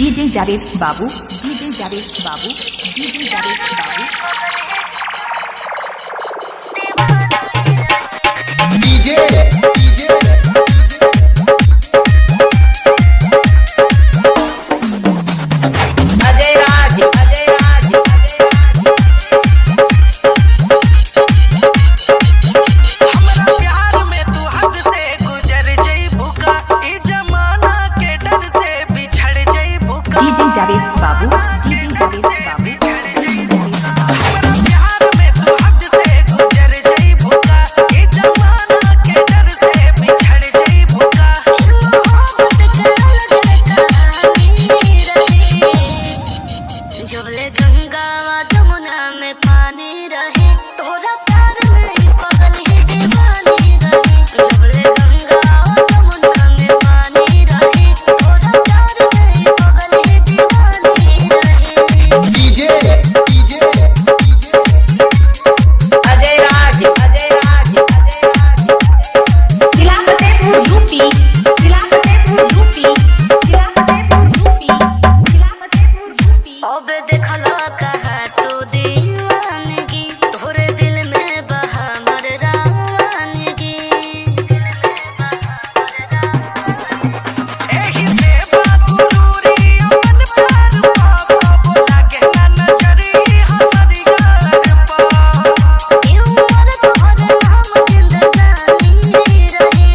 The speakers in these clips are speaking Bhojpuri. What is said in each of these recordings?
डीजे जावेद बाबू, डीजे जावेद बाबू, डीजे जावेद बाबू। डीजे जावेद बाबू, डीजे जावेद बाबू। जबले गंगा जमुना में पानी रहे तोरा प्यार में पगल ही दीवानी रहे। जबले गंगा जमुना में पानी रहे तोरा प्यार में पगल ही दीवानी रहे। डीजे डीजे अजय राज, अजय राज, अजय राज। जिला फतेहपुर यूपी, जिला फतेहपुर यूपी, जिला फतेहपुर यूपी, जिला फतेहपुर यूपी। अब देखला कहा तो दीवानगी तोरे दिल में बहा मर रावानगी। एही से बागुरूरी मन पर पापा बोला के ना नजरी हमारी गार पा। ई उम्र तोहरे हम जिंदगानी रहे।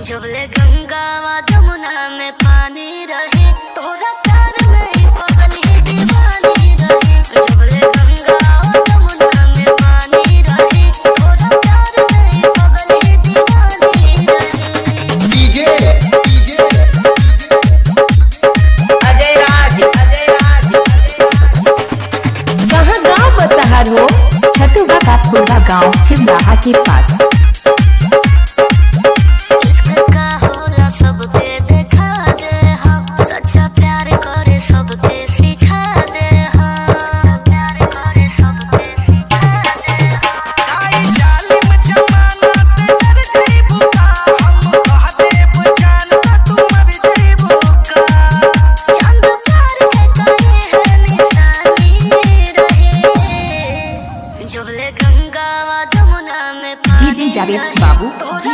जबले गंगा जमुना में पानी रहे तोरा प्यार में पगल ही दीवानी रहे। जबले गंगा जमुना में पानी रहे तोरा प्यार में पगल ही दीवानी रहे। डीजे डीजे अजय राज, अजय राज, अजय राज। कहाँ गाँव बतहर हो? छतुगा का फुलवा गाँव छिंदाहा के पास। इश्क का होला सबके देखा दे हम, सच्चा प्यार करे सबके सिखा दे हम। प्यार करे सबके सिखा दे हम। काई जालिम जमाना से डर जइबू का, हम कह देब जानता तू मर जइबू का। चंद प्यार के कहे है निशानी रहे। जबले गंगा जमुना में पानी डीजे जावेद बाबू, तोरा